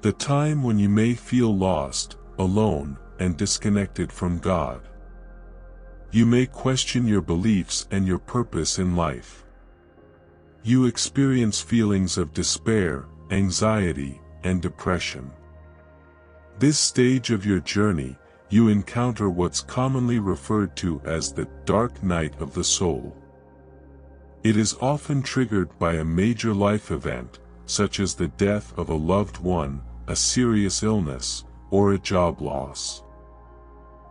The time when you may feel lost, alone, and disconnected from God. You may question your beliefs and your purpose in life. You experience feelings of despair, anxiety, and depression. This stage of your journey, you encounter what's commonly referred to as the dark night of the soul. It is often triggered by a major life event, such as the death of a loved one, a serious illness, or a job loss.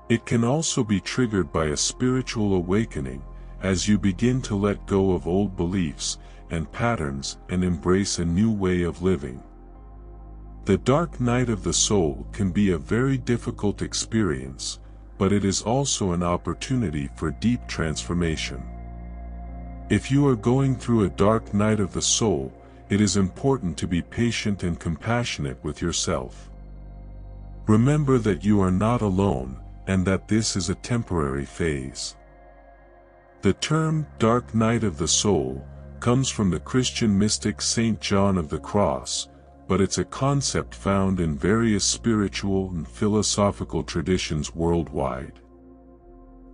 It can also be triggered by a spiritual awakening, as you begin to let go of old beliefs and patterns and embrace a new way of living. The dark night of the soul can be a very difficult experience, but it is also an opportunity for deep transformation. If you are going through a dark night of the soul, it is important to be patient and compassionate with yourself. Remember that you are not alone, and that this is a temporary phase. The term, dark night of the soul, comes from the Christian mystic Saint John of the Cross, but it's a concept found in various spiritual and philosophical traditions worldwide.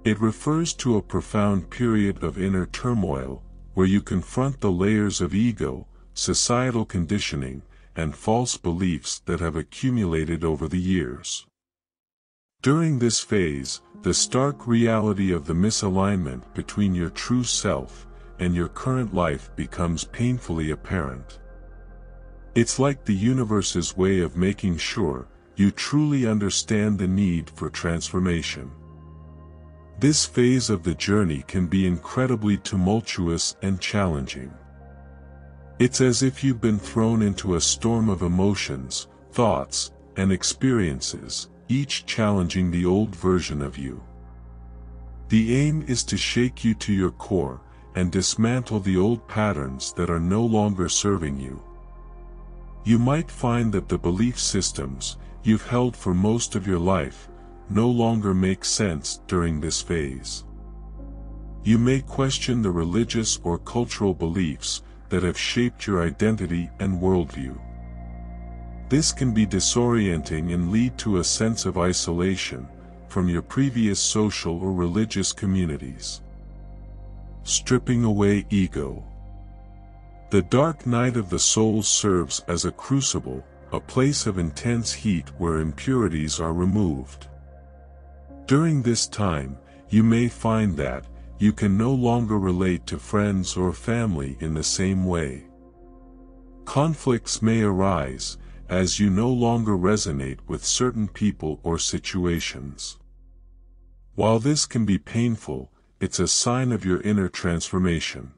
It refers to a profound period of inner turmoil, where you confront the layers of ego, societal conditioning, and false beliefs that have accumulated over the years. During this phase, the stark reality of the misalignment between your true self and your current life becomes painfully apparent. It's like the universe's way of making sure you truly understand the need for transformation. This phase of the journey can be incredibly tumultuous and challenging. It's as if you've been thrown into a storm of emotions, thoughts, and experiences, each challenging the old version of you. The aim is to shake you to your core and dismantle the old patterns that are no longer serving you. You might find that the belief systems you've held for most of your life no longer make sense during this phase. You may question the religious or cultural beliefs that have shaped your identity and worldview. This can be disorienting and lead to a sense of isolation from your previous social or religious communities. Stripping away ego. The dark night of the soul serves as a crucible, a place of intense heat where impurities are removed. During this time, you may find that you can no longer relate to friends or family in the same way. Conflicts may arise, as you no longer resonate with certain people or situations. While this can be painful, it's a sign of your inner transformation.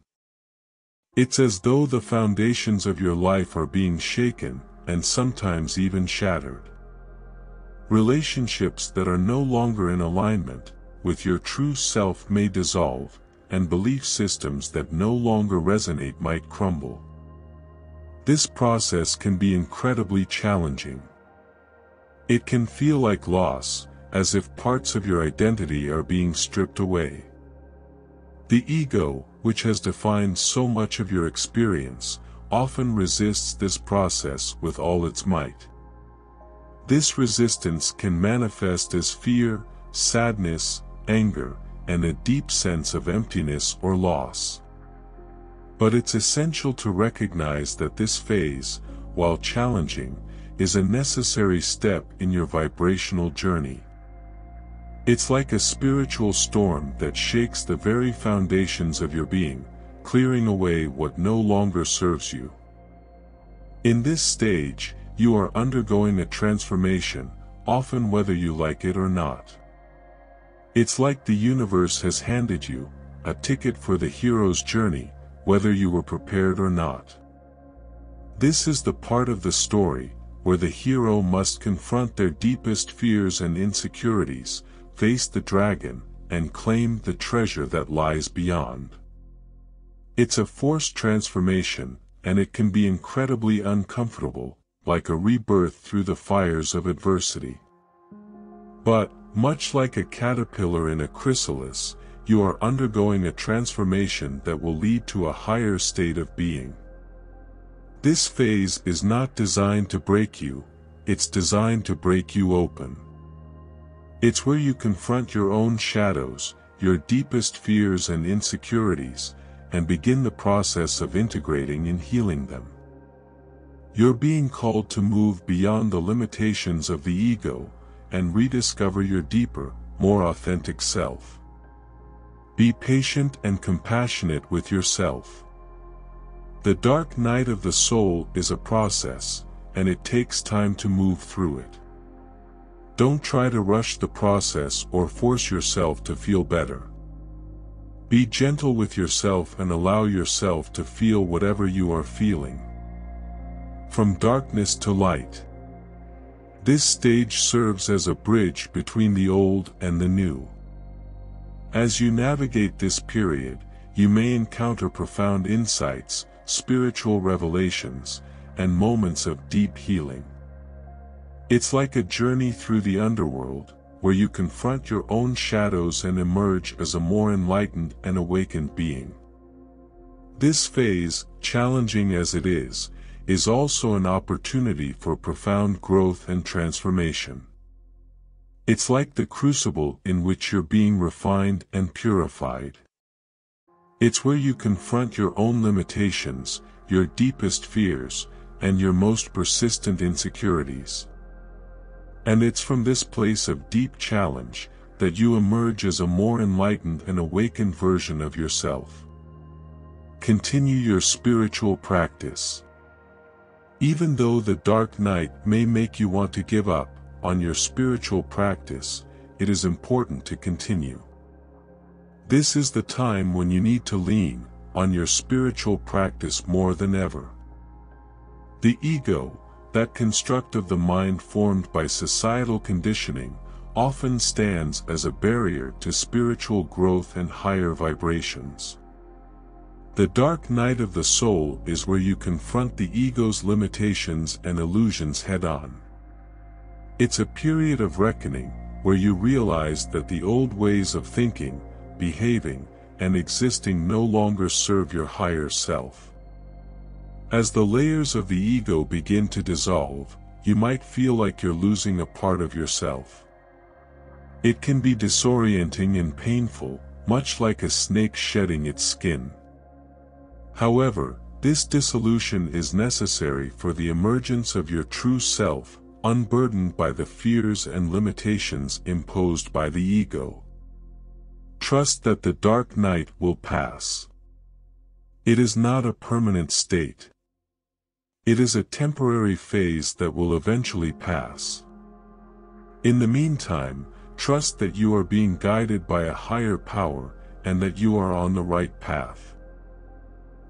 It's as though the foundations of your life are being shaken, and sometimes even shattered. Relationships that are no longer in alignment with your true self may dissolve, and belief systems that no longer resonate might crumble. This process can be incredibly challenging. It can feel like loss, as if parts of your identity are being stripped away. The ego, which has defined so much of your experience, often resists this process with all its might. This resistance can manifest as fear, sadness, anger, and a deep sense of emptiness or loss. But it's essential to recognize that this phase, while challenging, is a necessary step in your vibrational journey. It's like a spiritual storm that shakes the very foundations of your being, clearing away what no longer serves you. In this stage, you are undergoing a transformation, often whether you like it or not. It's like the universe has handed you a ticket for the hero's journey, whether you were prepared or not. This is the part of the story where the hero must confront their deepest fears and insecurities, face the dragon, and claim the treasure that lies beyond. It's a forced transformation, and it can be incredibly uncomfortable, like a rebirth through the fires of adversity. But, much like a caterpillar in a chrysalis, you are undergoing a transformation that will lead to a higher state of being. This phase is not designed to break you, it's designed to break you open. It's where you confront your own shadows, your deepest fears and insecurities, and begin the process of integrating and healing them. You're being called to move beyond the limitations of the ego, and rediscover your deeper, more authentic self. Be patient and compassionate with yourself. The dark night of the soul is a process, and it takes time to move through it. Don't try to rush the process or force yourself to feel better. Be gentle with yourself and allow yourself to feel whatever you are feeling. From darkness to light. This stage serves as a bridge between the old and the new. As you navigate this period, you may encounter profound insights, spiritual revelations, and moments of deep healing. It's like a journey through the underworld, where you confront your own shadows and emerge as a more enlightened and awakened being. This phase, challenging as it is also an opportunity for profound growth and transformation. It's like the crucible in which you're being refined and purified. It's where you confront your own limitations, your deepest fears, and your most persistent insecurities. And it's from this place of deep challenge that you emerge as a more enlightened and awakened version of yourself. Continue your spiritual practice. Even though the dark night may make you want to give up on your spiritual practice, it is important to continue. This is the time when you need to lean on your spiritual practice more than ever. The ego, that construct of the mind formed by societal conditioning, often stands as a barrier to spiritual growth and higher vibrations. The dark night of the soul is where you confront the ego's limitations and illusions head-on. It's a period of reckoning, where you realize that the old ways of thinking, behaving, and existing no longer serve your higher self. As the layers of the ego begin to dissolve, you might feel like you're losing a part of yourself. It can be disorienting and painful, much like a snake shedding its skin. However, this dissolution is necessary for the emergence of your true self, unburdened by the fears and limitations imposed by the ego. Trust that the dark night will pass. It is not a permanent state. It is a temporary phase that will eventually pass. In the meantime, trust that you are being guided by a higher power, and that you are on the right path.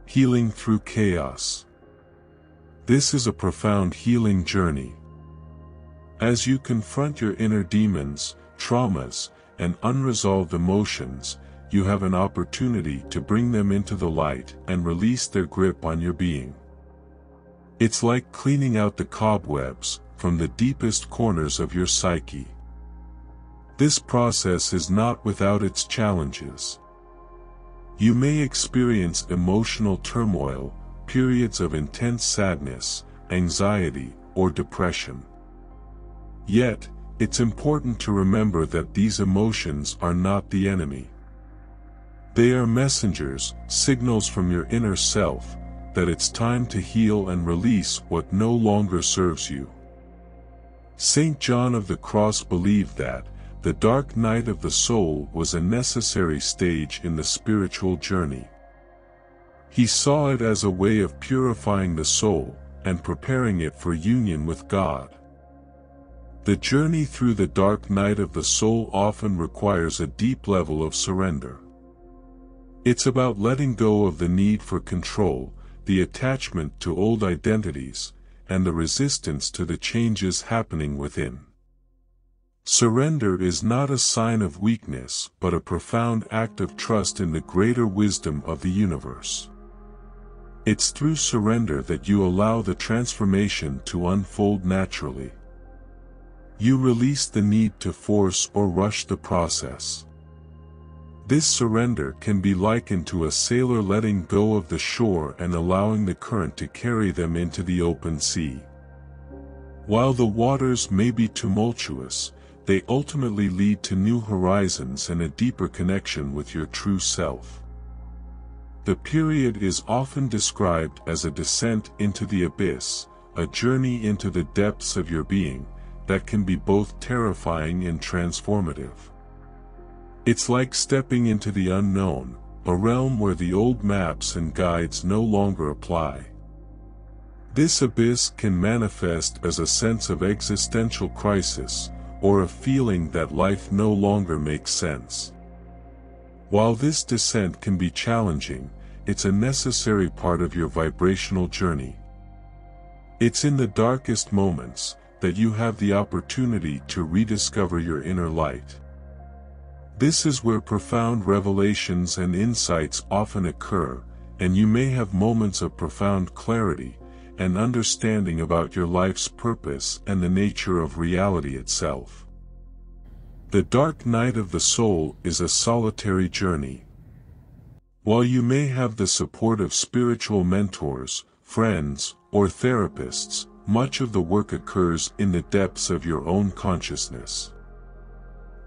Healing through chaos. This is a profound healing journey. As you confront your inner demons, traumas, and unresolved emotions, you have an opportunity to bring them into the light and release their grip on your being. It's like cleaning out the cobwebs from the deepest corners of your psyche. This process is not without its challenges. You may experience emotional turmoil, periods of intense sadness, anxiety, or depression. Yet, it's important to remember that these emotions are not the enemy. They are messengers, signals from your inner self, that it's time to heal and release what no longer serves you. Saint John of the Cross believed that the dark night of the soul was a necessary stage in the spiritual journey. He saw it as a way of purifying the soul and preparing it for union with God. The journey through the dark night of the soul often requires a deep level of surrender. It's about letting go of the need for control, the attachment to old identities, and the resistance to the changes happening within. Surrender is not a sign of weakness but a profound act of trust in the greater wisdom of the universe. It's through surrender that you allow the transformation to unfold naturally. You release the need to force or rush the process. This surrender can be likened to a sailor letting go of the shore and allowing the current to carry them into the open sea. While the waters may be tumultuous, they ultimately lead to new horizons and a deeper connection with your true self. The period is often described as a descent into the abyss, a journey into the depths of your being, that can be both terrifying and transformative. It's like stepping into the unknown, a realm where the old maps and guides no longer apply. This abyss can manifest as a sense of existential crisis, or a feeling that life no longer makes sense. While this descent can be challenging, it's a necessary part of your vibrational journey. It's in the darkest moments that you have the opportunity to rediscover your inner light. This is where profound revelations and insights often occur, and you may have moments of profound clarity and understanding about your life's purpose and the nature of reality itself. The dark night of the soul is a solitary journey. While you may have the support of spiritual mentors, friends, or therapists, much of the work occurs in the depths of your own consciousness.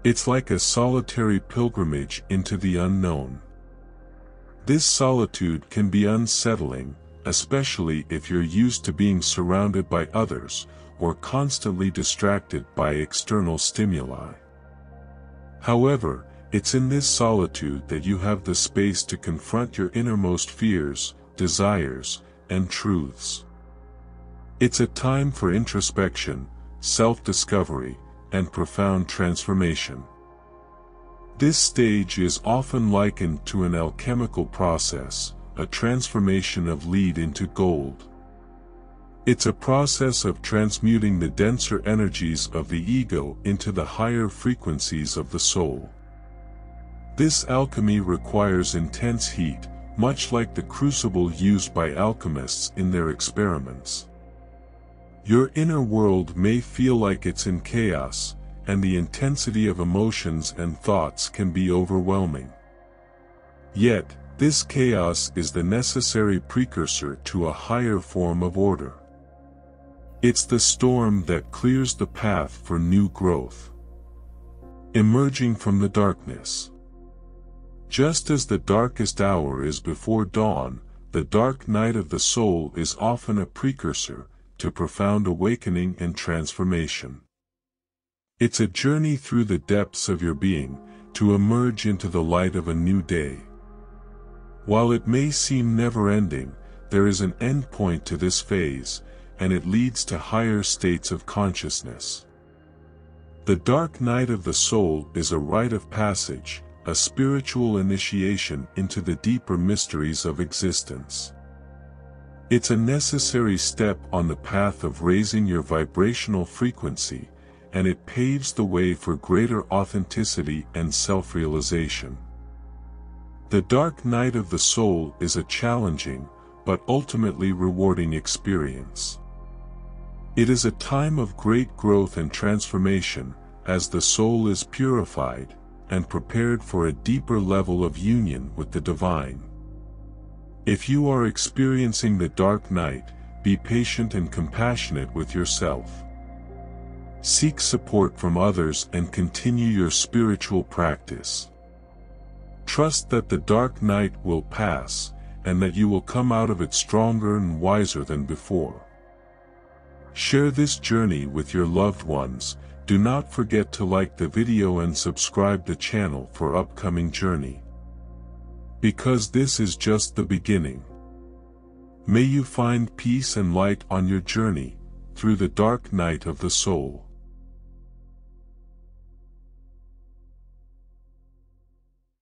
It's like a solitary pilgrimage into the unknown. This solitude can be unsettling, especially if you're used to being surrounded by others, or constantly distracted by external stimuli. However, it's in this solitude that you have the space to confront your innermost fears, desires, and truths. It's a time for introspection, self-discovery, and profound transformation. This stage is often likened to an alchemical process, a transformation of lead into gold. It's a process of transmuting the denser energies of the ego into the higher frequencies of the soul. This alchemy requires intense heat, much like the crucible used by alchemists in their experiments. Your inner world may feel like it's in chaos, and the intensity of emotions and thoughts can be overwhelming. Yet, this chaos is the necessary precursor to a higher form of order. It's the storm that clears the path for new growth. Emerging from the darkness. Just as the darkest hour is before dawn, the dark night of the soul is often a precursor to profound awakening and transformation. It's a journey through the depths of your being, to emerge into the light of a new day. While it may seem never-ending, there is an end point to this phase, and it leads to higher states of consciousness. The dark night of the soul is a rite of passage, a spiritual initiation into the deeper mysteries of existence. It's a necessary step on the path of raising your vibrational frequency, and it paves the way for greater authenticity and self-realization. The dark night of the soul is a challenging, but ultimately rewarding experience. It is a time of great growth and transformation, as the soul is purified, and prepared for a deeper level of union with the divine. If you are experiencing the dark night, be patient and compassionate with yourself. Seek support from others and continue your spiritual practice. Trust that the dark night will pass, and that you will come out of it stronger and wiser than before. Share this journey with your loved ones. Do not forget to like the video and subscribe the channel for upcoming journey. Because this is just the beginning. May you find peace and light on your journey, through the dark night of the soul.